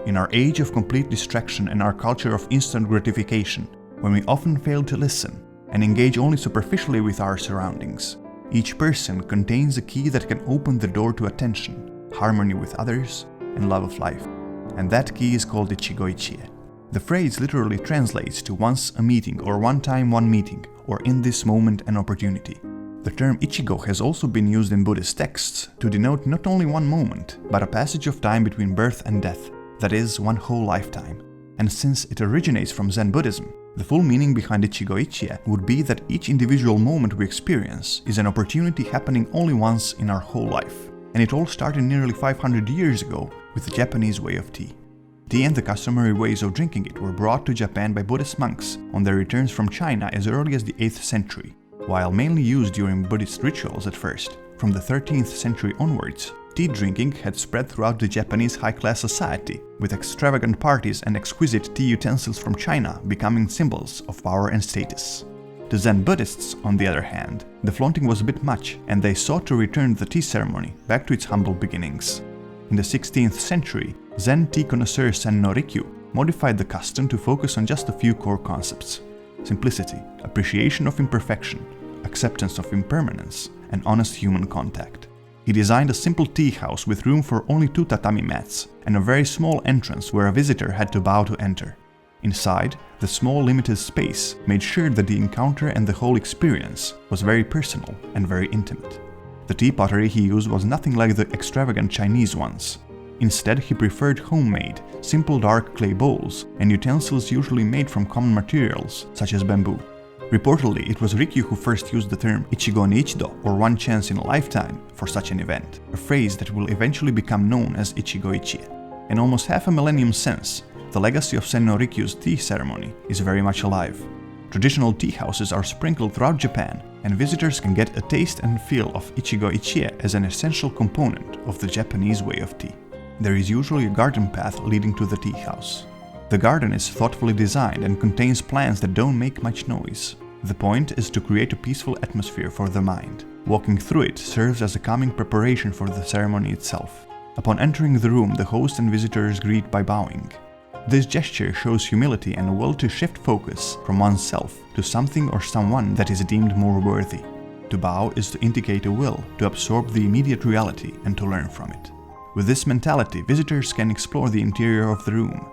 In our age of complete distraction and our culture of instant gratification, when we often fail to listen and engage only superficially with our surroundings, each person contains a key that can open the door to attention, harmony with others, and love of life. And that key is called Ichigo Ichie. The phrase literally translates to once a meeting or one time one meeting, or in this moment an opportunity. The term Ichigo has also been used in Buddhist texts to denote not only one moment, but a passage of time between birth and death, that is, one whole lifetime. And since it originates from Zen Buddhism, the full meaning behind Ichigo Ichie would be that each individual moment we experience is an opportunity happening only once in our whole life. And it all started nearly 500 years ago with the Japanese way of tea. Tea and the customary ways of drinking it were brought to Japan by Buddhist monks on their returns from China as early as the 8th century. While mainly used during Buddhist rituals at first, from the 13th century onwards, tea drinking had spread throughout the Japanese high-class society, with extravagant parties and exquisite tea utensils from China becoming symbols of power and status. To Zen Buddhists, on the other hand, the flaunting was a bit much, and they sought to return the tea ceremony back to its humble beginnings. In the 16th century, Zen tea connoisseur Senno Rikyu modified the custom to focus on just a few core concepts: simplicity, appreciation of imperfection, acceptance of impermanence, and honest human contact. He designed a simple tea house with room for only 2 tatami mats and a very small entrance where a visitor had to bow to enter. Inside, the small limited space made sure that the encounter and the whole experience was very personal and very intimate. The tea pottery he used was nothing like the extravagant Chinese ones. Instead, he preferred homemade, simple dark clay bowls and utensils usually made from common materials, such as bamboo. Reportedly, it was Rikyu who first used the term Ichigo ni Ichido, or one chance in a lifetime, for such an event, a phrase that will eventually become known as Ichigo Ichie. In almost half a millennium since, the legacy of Senno Rikyu's tea ceremony is very much alive. Traditional tea houses are sprinkled throughout Japan, and visitors can get a taste and feel of Ichigo Ichie as an essential component of the Japanese way of tea. There is usually a garden path leading to the tea house. The garden is thoughtfully designed and contains plants that don't make much noise. The point is to create a peaceful atmosphere for the mind. Walking through it serves as a calming preparation for the ceremony itself. Upon entering the room, the host and visitors greet by bowing. This gesture shows humility and a will to shift focus from oneself to something or someone that is deemed more worthy. To bow is to indicate a will to absorb the immediate reality and to learn from it. With this mentality, visitors can explore the interior of the room.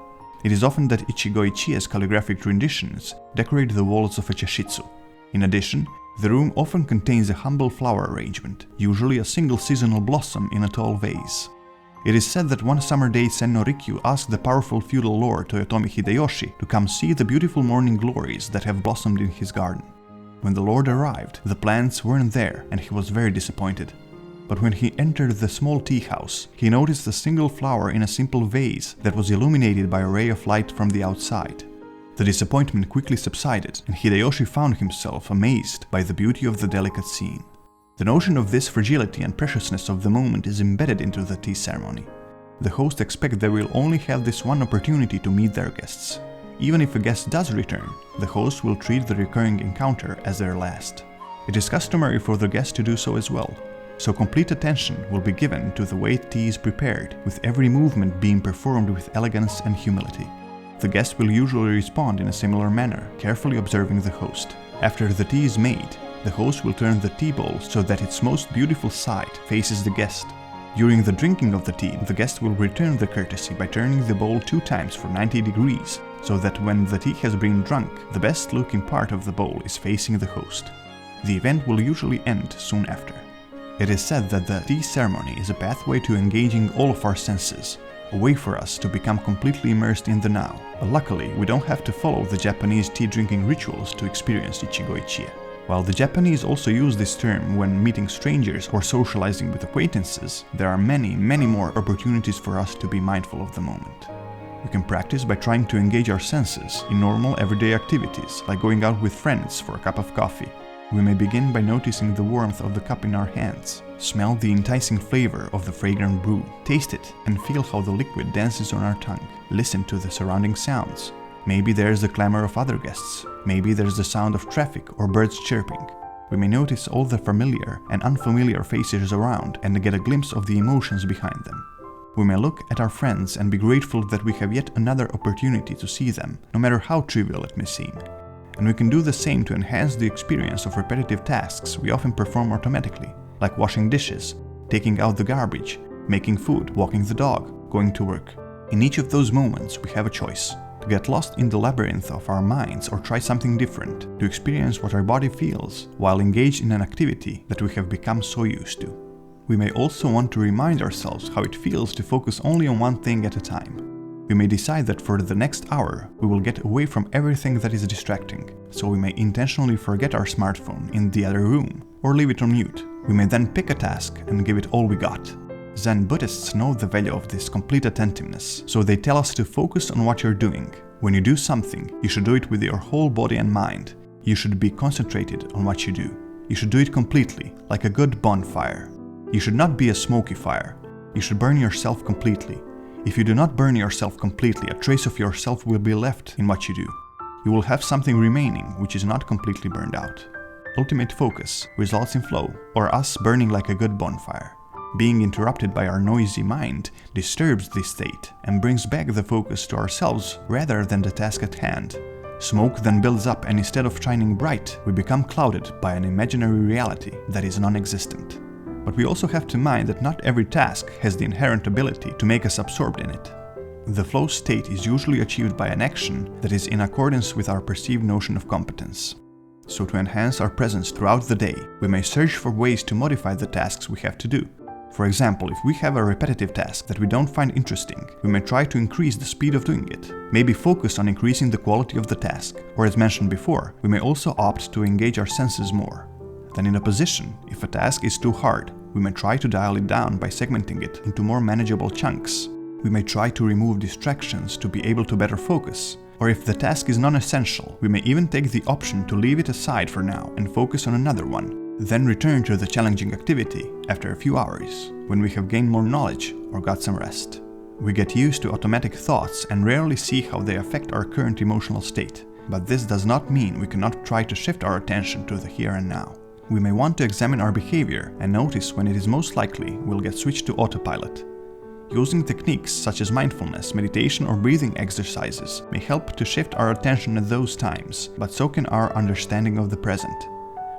It is often that Ichigo Ichie's calligraphic renditions decorate the walls of a chashitsu. In addition, the room often contains a humble flower arrangement, usually a single seasonal blossom in a tall vase. It is said that one summer day Senno Rikyu asked the powerful feudal lord Toyotomi Hideyoshi to come see the beautiful morning glories that have blossomed in his garden. When the lord arrived, the plants weren't there and he was very disappointed. But when he entered the small tea house, he noticed a single flower in a simple vase that was illuminated by a ray of light from the outside. The disappointment quickly subsided, and Hideyoshi found himself amazed by the beauty of the delicate scene. The notion of this fragility and preciousness of the moment is embedded into the tea ceremony. The host expects they will only have this one opportunity to meet their guests. Even if a guest does return, the host will treat the recurring encounter as their last. It is customary for the guest to do so as well, so complete attention will be given to the way tea is prepared, with every movement being performed with elegance and humility. The guest will usually respond in a similar manner, carefully observing the host. After the tea is made, the host will turn the tea bowl so that its most beautiful side faces the guest. During the drinking of the tea, the guest will return the courtesy by turning the bowl 2 times for 90 degrees, so that when the tea has been drunk, the best looking part of the bowl is facing the host. The event will usually end soon after. It is said that the tea ceremony is a pathway to engaging all of our senses, a way for us to become completely immersed in the now. But luckily, we don't have to follow the Japanese tea drinking rituals to experience Ichigo Ichie. While the Japanese also use this term when meeting strangers or socializing with acquaintances, there are many more opportunities for us to be mindful of the moment. We can practice by trying to engage our senses in normal everyday activities, like going out with friends for a cup of coffee. We may begin by noticing the warmth of the cup in our hands, smell the enticing flavor of the fragrant brew, taste it and feel how the liquid dances on our tongue, listen to the surrounding sounds. Maybe there's the clamor of other guests, maybe there's the sound of traffic or birds chirping. We may notice all the familiar and unfamiliar faces around and get a glimpse of the emotions behind them. We may look at our friends and be grateful that we have yet another opportunity to see them, no matter how trivial it may seem. And we can do the same to enhance the experience of repetitive tasks we often perform automatically, like washing dishes, taking out the garbage, making food, walking the dog, going to work. In each of those moments, we have a choice: to get lost in the labyrinth of our minds or try something different, to experience what our body feels while engaged in an activity that we have become so used to. We may also want to remind ourselves how it feels to focus only on one thing at a time. We may decide that for the next hour, we will get away from everything that is distracting, so we may intentionally forget our smartphone in the other room, or leave it on mute. We may then pick a task and give it all we got. Zen Buddhists know the value of this complete attentiveness, so they tell us to focus on what you're doing. When you do something, you should do it with your whole body and mind. You should be concentrated on what you do. You should do it completely, like a good bonfire. You should not be a smoky fire. You should burn yourself completely. If you do not burn yourself completely, a trace of yourself will be left in what you do. You will have something remaining which is not completely burned out. Ultimate focus results in flow, or us burning like a good bonfire. Being interrupted by our noisy mind disturbs this state and brings back the focus to ourselves rather than the task at hand. Smoke then builds up, and instead of shining bright, we become clouded by an imaginary reality that is non-existent. But we also have to mind that not every task has the inherent ability to make us absorbed in it. The flow state is usually achieved by an action that is in accordance with our perceived notion of competence. So to enhance our presence throughout the day, we may search for ways to modify the tasks we have to do. For example, if we have a repetitive task that we don't find interesting, we may try to increase the speed of doing it, maybe focus on increasing the quality of the task, or as mentioned before, we may also opt to engage our senses more. Then in opposition, if a task is too hard, we may try to dial it down by segmenting it into more manageable chunks. We may try to remove distractions to be able to better focus. Or if the task is non-essential, we may even take the option to leave it aside for now and focus on another one, then return to the challenging activity after a few hours, when we have gained more knowledge or got some rest. We get used to automatic thoughts and rarely see how they affect our current emotional state, but this does not mean we cannot try to shift our attention to the here and now. We may want to examine our behavior and notice when it is most likely we'll get switched to autopilot. Using techniques such as mindfulness, meditation, or breathing exercises may help to shift our attention at those times, but so can our understanding of the present.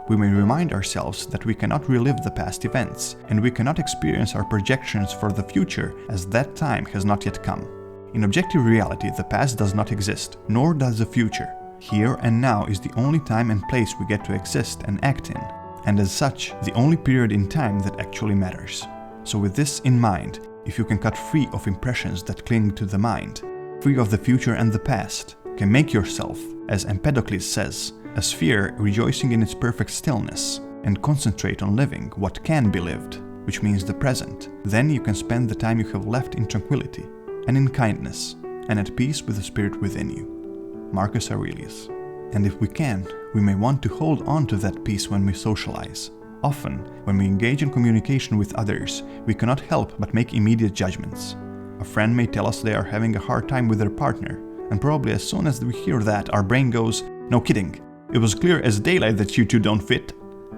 We may remind ourselves that we cannot relive the past events, and we cannot experience our projections for the future as that time has not yet come. In objective reality, the past does not exist, nor does the future. Here and now is the only time and place we get to exist and act in, and as such, the only period in time that actually matters. So with this in mind, if you can cut free of impressions that cling to the mind, free of the future and the past, can make yourself, as Empedocles says, a sphere rejoicing in its perfect stillness, and concentrate on living what can be lived, which means the present, then you can spend the time you have left in tranquility, and in kindness, and at peace with the spirit within you. Marcus Aurelius. And if we can, we may want to hold on to that peace when we socialize. Often, when we engage in communication with others, we cannot help but make immediate judgments. A friend may tell us they are having a hard time with their partner, and probably as soon as we hear that, our brain goes, "No kidding, it was clear as daylight that you two don't fit."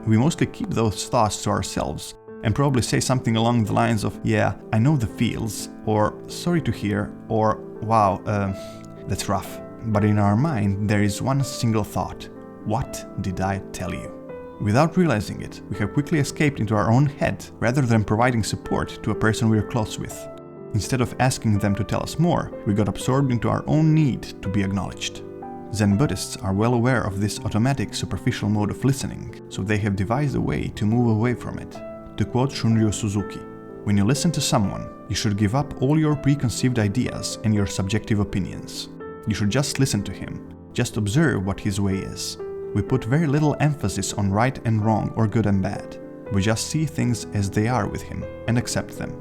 We mostly keep those thoughts to ourselves, and probably say something along the lines of, "Yeah, I know the feels," or "Sorry to hear," or "Wow, that's rough." But in our mind, there is one single thought: what did I tell you? Without realizing it, we have quickly escaped into our own head rather than providing support to a person we are close with. Instead of asking them to tell us more, we got absorbed into our own need to be acknowledged. Zen Buddhists are well aware of this automatic, superficial mode of listening, so they have devised a way to move away from it. To quote Shunryu Suzuki, "When you listen to someone, you should give up all your preconceived ideas and your subjective opinions. You should just listen to him, just observe what his way is. We put very little emphasis on right and wrong or good and bad. We just see things as they are with him and accept them.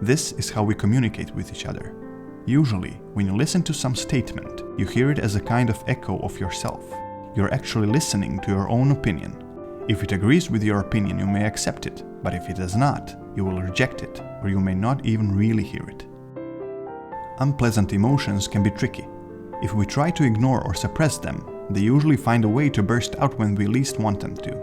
This is how we communicate with each other. Usually, when you listen to some statement, you hear it as a kind of echo of yourself. You're actually listening to your own opinion. If it agrees with your opinion, you may accept it, but if it does not, you will reject it, or you may not even really hear it." Unpleasant emotions can be tricky. If we try to ignore or suppress them, they usually find a way to burst out when we least want them to.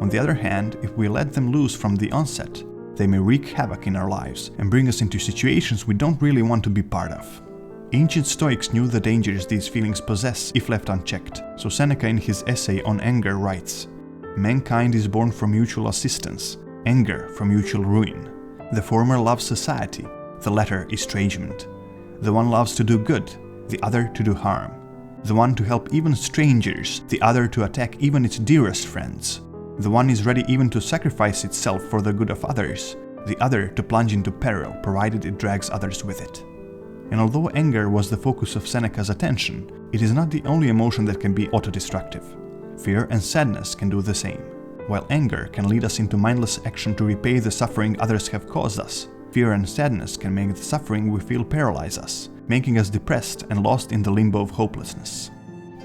On the other hand, if we let them loose from the onset, They may wreak havoc in our lives and bring us into situations we don't really want to be part of. Ancient Stoics knew the dangers these feelings possess if left unchecked, so Seneca in his essay on anger writes, "Mankind is born from mutual assistance, anger from mutual ruin. The former loves society, the latter estrangement. The one loves to do good, the other to do harm. The one to help even strangers, the other to attack even its dearest friends. The one is ready even to sacrifice itself for the good of others, the other to plunge into peril provided it drags others with it." And although anger was the focus of Seneca's attention, it is not the only emotion that can be autodestructive. Fear and sadness can do the same. While anger can lead us into mindless action to repay the suffering others have caused us, fear and sadness can make the suffering we feel paralyze us, making us depressed and lost in the limbo of hopelessness.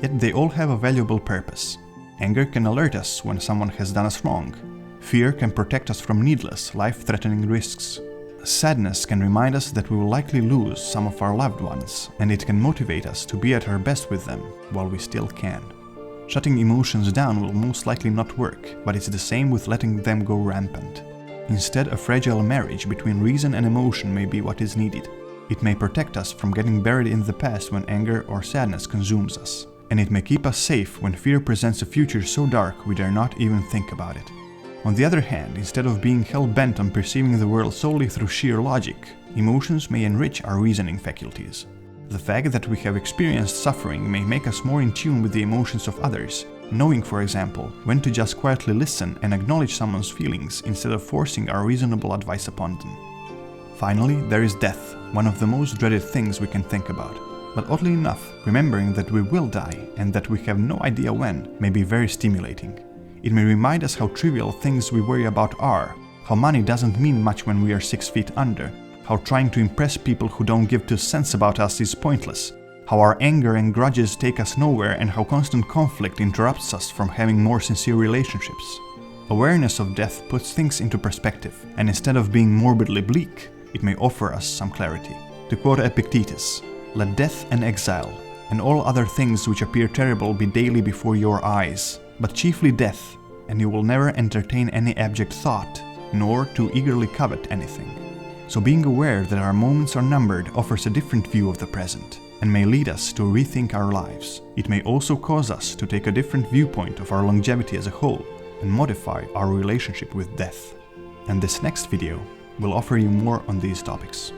Yet they all have a valuable purpose. Anger can alert us when someone has done us wrong. Fear can protect us from needless, life-threatening risks. Sadness can remind us that we will likely lose some of our loved ones, and it can motivate us to be at our best with them while we still can. Shutting emotions down will most likely not work, but it's the same with letting them go rampant. Instead, a fragile marriage between reason and emotion may be what is needed. It may protect us from getting buried in the past when anger or sadness consumes us, and it may keep us safe when fear presents a future so dark we dare not even think about it. On the other hand, instead of being hell-bent on perceiving the world solely through sheer logic, emotions may enrich our reasoning faculties. The fact that we have experienced suffering may make us more in tune with the emotions of others, knowing, for example, when to just quietly listen and acknowledge someone's feelings instead of forcing our reasonable advice upon them. Finally, there is death, one of the most dreaded things we can think about. But oddly enough, remembering that we will die and that we have no idea when may be very stimulating. It may remind us how trivial things we worry about are, how money doesn't mean much when we are 6 feet under, how trying to impress people who don't give 2 cents about us is pointless, how our anger and grudges take us nowhere, and how constant conflict interrupts us from having more sincere relationships. Awareness of death puts things into perspective, and instead of being morbidly bleak, it may offer us some clarity. To quote Epictetus, "Let death and exile, and all other things which appear terrible be daily before your eyes, but chiefly death, and you will never entertain any abject thought, nor too eagerly covet anything." So being aware that our moments are numbered offers a different view of the present, and may lead us to rethink our lives. It may also cause us to take a different viewpoint of our longevity as a whole, and modify our relationship with death. And this next video will offer you more on these topics.